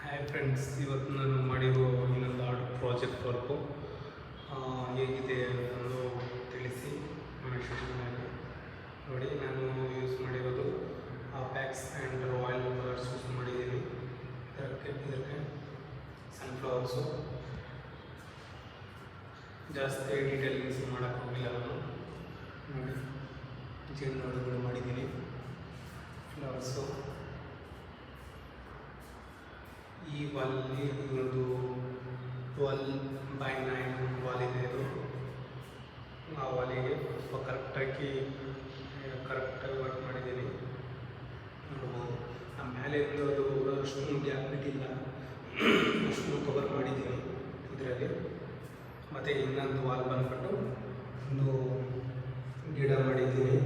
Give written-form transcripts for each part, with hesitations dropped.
Hi friends, ಇವತ್ತು ನಾನು ಮಾಡಿರೋ ಇನ್ನೊಂದು ಆರ್ಟ್ ಪ್ರಾಜೆಕ್ಟ್ ವರ್ಕು ಹೇಗಿದೆ ಅನ್ನೋದು ತಿಳಿಸಿ ಕಮೆಂಟ್ ಸೆಕ್ಷನ್ನಲ್ಲಿ ನೋಡಿ. ನಾನು ಯೂಸ್ ಮಾಡಿರೋದು packs and royal colours use ಮಾಡಿದ್ದೀನಿ. ಇದಕ್ಕೆ ಸನ್ಫ್ಲವರ್ಸು ಜಾಸ್ತಿ ಡೀಟೇಲಿಂಗ್ಸ್ ಮಾಡೋಕ್ಕೆ ಹೋಗಿಲ್ಲ ನಾನು. ನೋಡಿ, ಜೇನುನೊಣಗಳು ಮಾಡಿದ್ದೀನಿ, ಫ್ಲವರ್ಸು. ಈ ವಾಲಲ್ಲಿ ಒಂದು 12x9 ವಾಲ್ ಇದೆ. ಇದು ಆ ವಾಲಿಗೆ ಸ್ವಲ್ಪ ಕರೆಕ್ಟಾಗಿ ವರ್ಕ್ ಮಾಡಿದ್ದೀನಿ. ನೋಡ್ಬೋದು, ನಮ್ಮ ಮೇಲೆ ಅದು ಅಷ್ಟು ಗ್ಯಾಪ್ ಬಿಟ್ಟಿಲ್ಲ, ಅಷ್ಟು ಕವರ್ ಮಾಡಿದ್ದೀನಿ ಇದರಲ್ಲಿ. ಮತ್ತು ಇನ್ನೊಂದು ವಾಲ್ ಬಂದ್ಬಿಟ್ಟು ಒಂದು ಗಿಡ ಮಾಡಿದ್ದೀನಿ.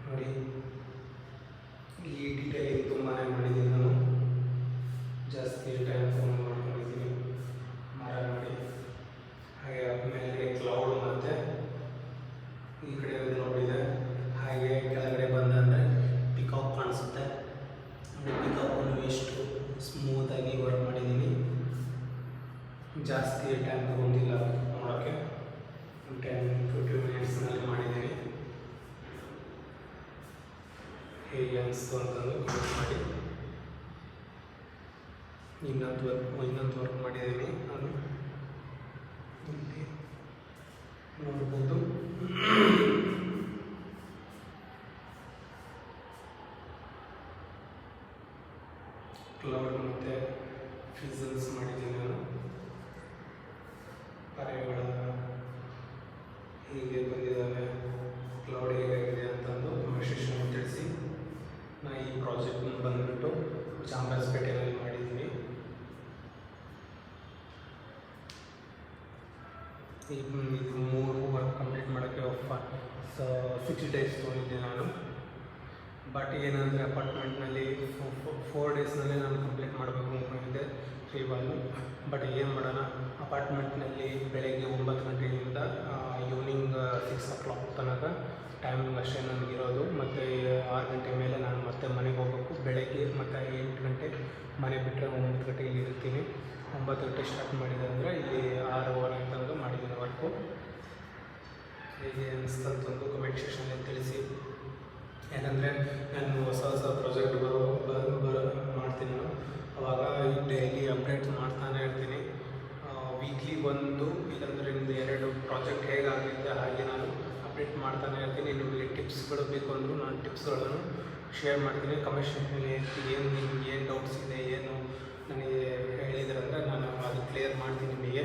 ನೋಡಿ, ಈ ಡೀಟೇಲಿಂಗ್ ತುಂಬಾ ಮಾಡಿದ್ದೀನಿ ನಾನು. ಜಾಸ್ತಿ ಟೈಮ್ ತೊಗೊಂಡು ಮಾಡ್ಕೊಂಡಿದ್ದೀನಿ ಮರ ಮಾಡಿ. ಹಾಗೆ ಮೇಲೆ ಕ್ಲೌಡ್ ಮತ್ತು ಈ ಕಡೆ ಕ್ಲೌಡ್ ಇದೆ. ಹಾಗೆ ಕೆಳಗಡೆ ಬಂದಂದರೆ ಪಿಕಾಕ್ ಕಾಣಿಸುತ್ತೆ. ಪಿಕಾಕನ್ನು ಎಷ್ಟು ಸ್ಮೂತಾಗಿ ವರ್ಕ್ ಮಾಡಿದ್ದೀನಿ. ಜಾಸ್ತಿ ಟೈಮ್ ತೊಗೊಂಡಿಲ್ಲ ಮಾಡೋಕ್ಕೆ, 10-15 ಮಿನಿಟ್ಸ್ನಲ್ಲಿ ಮಾಡಿದ್ದೀನಿ. ಹೇಗೆ ಅನಿಸ್ತು ಅಂತಂದು ಕಮೆಂಟ್ ಮಾಡಿ. ಇನ್ನೊಂದು ವರ್ಕ್ ಮಾಡಿದ್ದೀನಿ ನಾನು, ಇಲ್ಲಿ ನೋಡ್ಬೋದು. ಕ್ಲೌಡ್ ಮತ್ತು ಫಿಸಲ್ಸ್ ಮಾಡಿದ್ದೀನಿ ನಾನು. ಪರೆಗಳ ಹೀಗೆ ಬಂದಿದ್ದಾವೆ, ಕ್ಲೌಡ್ ಹೇಗಾಗಿದೆ ಅಂತಂದು ಕಮೆಂಟ್ ತಿಳಿಸಿ. ನಾನು ಈ ಪ್ರಾಜೆಕ್ಟ್ನ ಬಂದುಬಿಟ್ಟು ಚಾಮರಾಜಪೇಟೆಯಲ್ಲಿ ಮಾಡಿದ್ದೀನಿ. ಇದು 3 ವರ್ಕ್ ಕಂಪ್ಲೀಟ್ ಮಾಡೋಕ್ಕೆ 60 ಡೇಸ್ ತೊಗೊಂಡಿದ್ದೆ ನಾನು. ಬಟ್ ಏನಂದರೆ ಅಪಾರ್ಟ್ಮೆಂಟ್ನಲ್ಲಿ 4 ಡೇಸ್ನಲ್ಲಿ ನಾನು ಕಂಪ್ಲೀಟ್ ಮಾಡಬೇಕು ಅಂದ್ಕೊಂಡಿದ್ದೆ 3 ವಾಲು. ಬಟ್ ಏನು ಮಾಡೋಣ, ಅಪಾರ್ಟ್ಮೆಂಟ್ನಲ್ಲಿ ಬೆಳಗ್ಗೆ 9 ಗಂಟೆಯಿಂದ ಈವ್ನಿಂಗ್ 6 o'clock ತನಕ ಟೈಮಿಂಗ್ ಅಷ್ಟೇ ನನಗಿರೋದು. ಮತ್ತು 6 ಗಂಟೆ ಮೇಲೆ ನಾನು ಮತ್ತೆ ಮನೆಗೆ ಹೋಗಬೇಕು. ಬೆಳಗ್ಗೆ ಮತ್ತು 8 ಗಂಟೆ ಮನೆ ಬಿಟ್ಟರೆ 9 ಗಂಟೆಗೆ ಇರ್ತೀನಿ. 9 ಗಂಟೆ ಸ್ಟಾರ್ಟ್ ಮಾಡಿದೆ ಅಂದರೆ ಇಲ್ಲಿ 6:15 ತನಕ ಮಾಡಿದ್ದೀನಿ ವರ್ಕು. ಹೇಗೆ ಅನಿಸ್ತಂತಂದು ಕಮೆಂಟ್ ಸೆಕ್ಷನಲ್ಲಿ ತಿಳಿಸಿ. ಯಾಕಂದರೆ ನಾನು ಹೊಸ ಪ್ರಾಜೆಕ್ಟ್ ಮಾಡ್ತೀನಿ ನಾನು. ಆವಾಗ ಡೈಲಿ ಅಪ್ಡೇಟ್ ಮಾಡ್ತಾನೆ ಇರ್ತೀನಿ. ವೀಕ್ಲಿ 1 ಇಲ್ಲಾಂದರೆ 2 ಪ್ರಾಜೆಕ್ಟ್ ಹೇಗಾಗಿದೆ ಹಾಗೆ ನಾನು ಅಪ್ಡೇಟ್ ಮಾಡ್ತಾನೆ ಇರ್ತೀನಿ. ನಿಮಗೆ ಟಿಪ್ಸ್ಗಳು ಬೇಕು ಅಂದರೂ ನಾನು ಟಿಪ್ಸ್ಗಳನ್ನು ಶೇರ್ ಮಾಡ್ತೀನಿ. ಕಮೆಂಟ್ ಸೆಕ್ಷನಲ್ಲಿ ನಿಮ್ಗೆ ಏನು ಡೌಟ್ಸ್ ಇದೆ, ಏನು ನನಗೆ ಹೇಳಿದ್ರಂದರೆ ನಾನು ಅದು ಕ್ಲಿಯರ್ ಮಾಡ್ತೀನಿ ನಿಮಗೆ.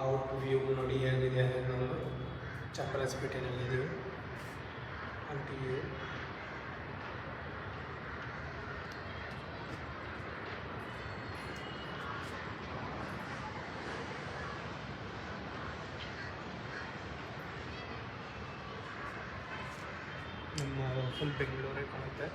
ಔಟ್ ವ್ಯೂ ನೋಡಿ ಹೇಗಿದೆ ಅನ್ನೋದು. ಚಾಮರಾಜಪೇಟೆನಲ್ಲಿದ್ದೀವಿ. ಔಟ್ ವ್ಯೂ ನಮ್ಮ ಫುಲ್ ಬೆಂಗಳೂರೇ ಕಾಣುತ್ತೆ.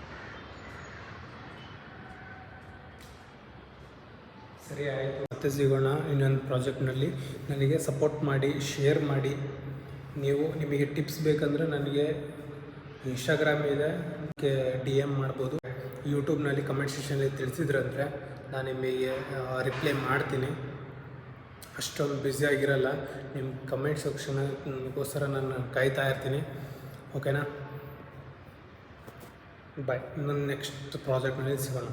ಸರಿ, ಆಯಿತು, ಮತ್ತೆ ಸಿಗೋಣ ಇನ್ನೊಂದು ಪ್ರಾಜೆಕ್ಟ್ನಲ್ಲಿ. ನನಗೆ ಸಪೋರ್ಟ್ ಮಾಡಿ, ಶೇರ್ ಮಾಡಿ. ನಿಮಗೆ ಟಿಪ್ಸ್ ಬೇಕಂದರೆ ನನಗೆ ಇನ್ಸ್ಟಾಗ್ರಾಮ್ ಇದೆ, DM ಮಾಡ್ಬೋದು. ಯೂಟ್ಯೂಬ್ನಲ್ಲಿ ಕಮೆಂಟ್ ಸೆಕ್ಷನಲ್ಲಿ ತಿಳಿಸಿದ್ರಂದರೆ ನಾನು ನಿಮಗೆ ರಿಪ್ಲೈ ಮಾಡ್ತೀನಿ. ಅಷ್ಟೊಂದು ಬ್ಯುಸಿಯಾಗಿರಲ್ಲ. ನಿಮ್ಮ ಕಮೆಂಟ್ ಸೆಕ್ಷನ್ಗೋಸ್ಕರ ನಾನು ಕಾಯ್ತಾ ಇರ್ತೀನಿ. ಓಕೆನಾ? ಬಾಯ್. ಇನ್ನೊಂದು ನೆಕ್ಸ್ಟ್ ಪ್ರಾಜೆಕ್ಟ್ನಲ್ಲಿ ಸಿಗೋಣ.